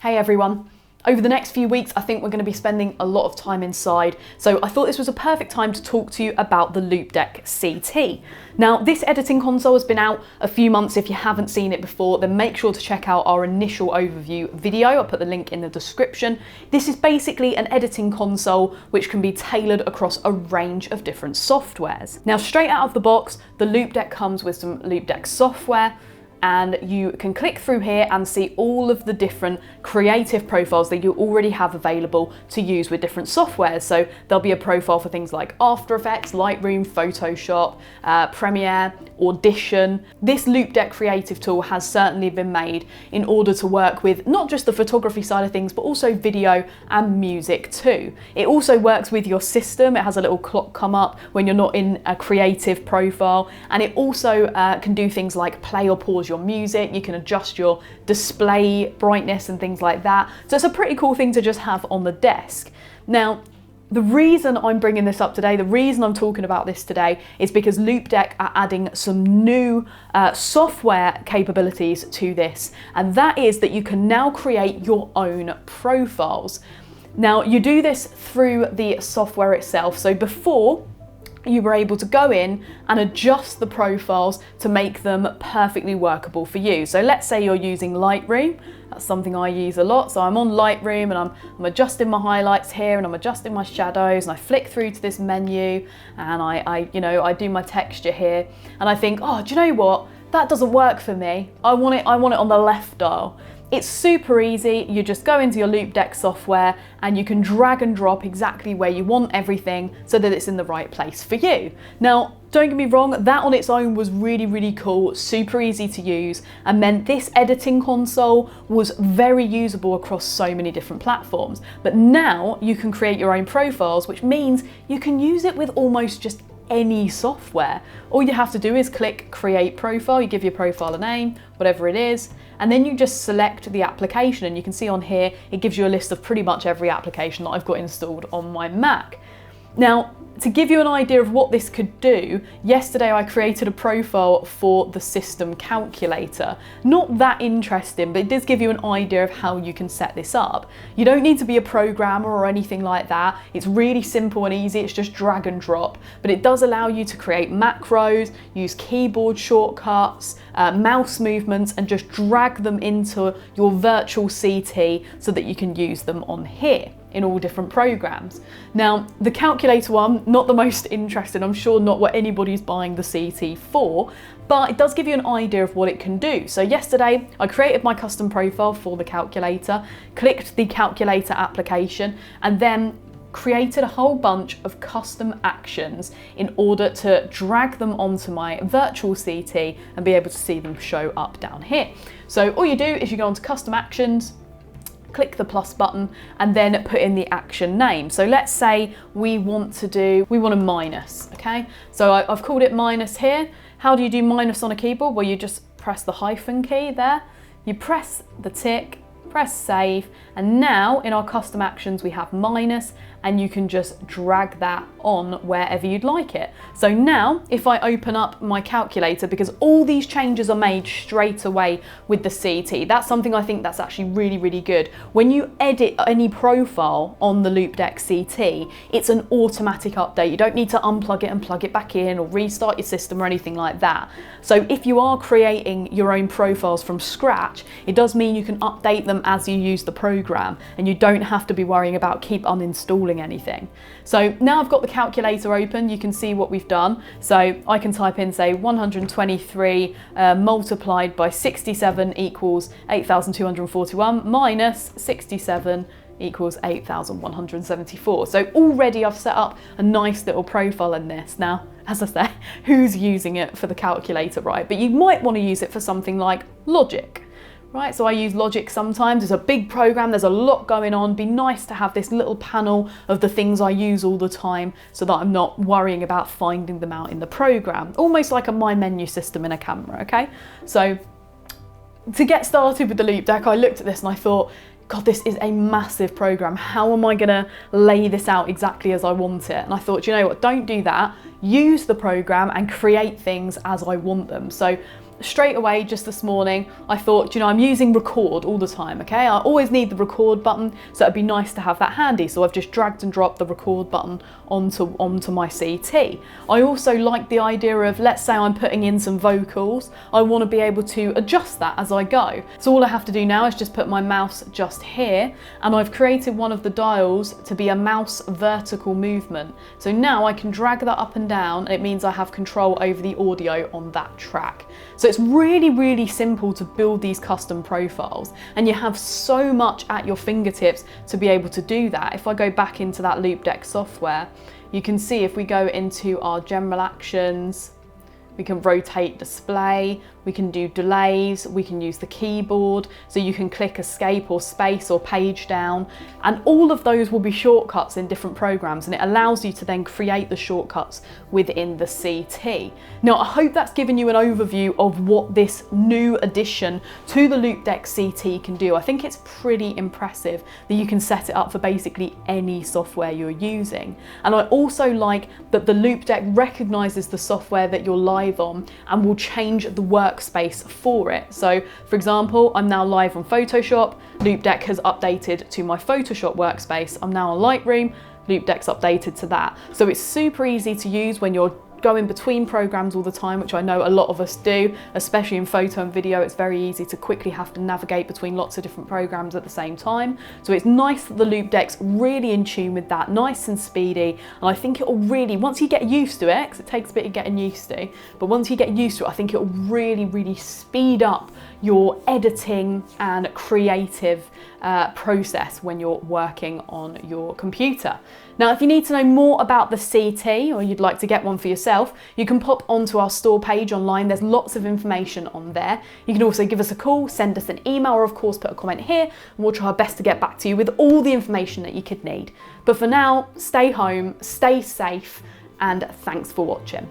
Hey everyone. Over the next few weeks, I think we're going to be spending a lot of time inside, so I thought this was a perfect time to talk to you about the Loupedeck CT. Now, this editing console has been out a few months. If you haven't seen it before, then make sure to check out our initial overview video. I'll put the link in the description. This is basically an editing console which can be tailored across a range of different softwares. Now, straight out of the box, the Loupedeck comes with some Loupedeck software, and you can click through here and see all of the different creative profiles that you already have available to use with different softwares. So there'll be a profile for things like After Effects, Lightroom, Photoshop, Premiere, Audition. This Loupedeck creative tool has certainly been made in order to work with not just the photography side of things, but also video and music too. It also works with your system. It has a little clock come up when you're not in a creative profile, and it also can do things like play or pause your music. You can adjust your display brightness and things like that. So it's a pretty cool thing to just have on the desk. Now, the reason I'm bringing this up today, the reason I'm talking about this today, is because Loupedeck are adding some new software capabilities to this, and that is that you can now create your own profiles. Now, you do this through the software itself. So before, you were able to go in and adjust the profiles to make them perfectly workable for you. So let's say you're using Lightroom. That's something I use a lot. So I'm on Lightroom and I'm adjusting my highlights here and I'm adjusting my shadows, and I flick through to this menu and I do my texture here, and I think, oh, do you know what? That doesn't work for me. I want it on the left dial. It's super easy. You just go into your Loupedeck software and you can drag and drop exactly where you want everything so that it's in the right place for you. Now, don't get me wrong, that on its own was really, really cool, super easy to use, and meant this editing console was very usable across so many different platforms. But now you can create your own profiles, which means you can use it with almost just any software. All you have to do is click create profile, you give your profile a name, whatever it is, and then you just select the application, and you can see on here it gives you a list of pretty much every application that I've got installed on my Mac. Now, to give you an idea of what this could do, yesterday I created a profile for the system calculator. Not that interesting, but it does give you an idea of how you can set this up. You don't need to be a programmer or anything like that. It's really simple and easy. It's just drag and drop, but it does allow you to create macros, use keyboard shortcuts, mouse movements, and just drag them into your virtual CT so that you can use them on here in all different programs. Now, the calculator one, not the most interesting. I'm sure not what anybody's buying the CT for, but it does give you an idea of what it can do. So yesterday, I created my custom profile for the calculator, clicked the calculator application, and then created a whole bunch of custom actions in order to drag them onto my virtual CT and be able to see them show up down here. So all you do is you go onto custom actions, click the plus button, and then put in the action name. So let's say we want a minus, okay? So I've called it minus here. How do you do minus on a keyboard? Well, you just press the hyphen key there, you press the tick, press save, and now in our custom actions we have minus, and you can just drag that on wherever you'd like it. So now if I open up my calculator, because all these changes are made straight away with the CT, that's something I think that's actually really, really good. When you edit any profile on the Loupedeck CT, it's an automatic update. You don't need to unplug it and plug it back in or restart your system or anything like that. So if you are creating your own profiles from scratch, it does mean you can update them as you use the program, and you don't have to be worrying about keep uninstalling anything. So now I've got the calculator open, you can see what we've done. So I can type in, say, 123 multiplied by 67 equals 8,241 minus 67 equals 8,174. So already I've set up a nice little profile in this. Now, as I say, who's using it for the calculator, right? But you might want to use it for something like Logic. Right, so I use Logic sometimes. It's a big program, there's a lot going on. Be nice to have this little panel of the things I use all the time so that I'm not worrying about finding them out in the program. Almost like a My Menu system in a camera, okay? So to get started with the Loupedeck, I looked at this and I thought, God, this is a massive program. How am I gonna lay this out exactly as I want it? And I thought, you know what, don't do that. Use the program and create things as I want them. So straight away, just this morning, I thought, you know, I'm using record all the time, okay? I always need the record button, so it'd be nice to have that handy. So I've just dragged and dropped the record button onto my CT. I also like the idea of, let's say I'm putting in some vocals, I want to be able to adjust that as I go. So all I have to do now is just put my mouse just here, and I've created one of the dials to be a mouse vertical movement. So now I can drag that up and down, and it means I have control over the audio on that track. So it's really, really simple to build these custom profiles, and you have so much at your fingertips to be able to do that. If I go back into that Loupedeck software, you can see if we go into our general actions, we can rotate display, we can do delays, we can use the keyboard, so you can click escape or space or page down, and all of those will be shortcuts in different programs, and it allows you to then create the shortcuts within the CT. Now, I hope that's given you an overview of what this new addition to the Loupedeck CT can do. I think it's pretty impressive that you can set it up for basically any software you're using. And I also like that the Loupedeck recognizes the software that you're live on and will change the workspace for it. So for example, I'm now live on Photoshop, Loupedeck has updated to my Photoshop workspace. I'm now on Lightroom, Loupedeck's updated to that. So it's super easy to use when you're going between programs all the time, which I know a lot of us do, especially in photo and video. It's very easy to quickly have to navigate between lots of different programs at the same time. So it's nice that the Loupedeck's really in tune with that, nice and speedy. And I think it'll really, once you get used to it, because it takes a bit of getting used to, but once you get used to it, I think it'll really, really speed up your editing and creative process when you're working on your computer. Now, if you need to know more about the CT or you'd like to get one for yourself, you can pop onto our store page online. There's lots of information on there. You can also give us a call, send us an email, or of course put a comment here, and we'll try our best to get back to you with all the information that you could need. But for now, stay home, stay safe, and thanks for watching.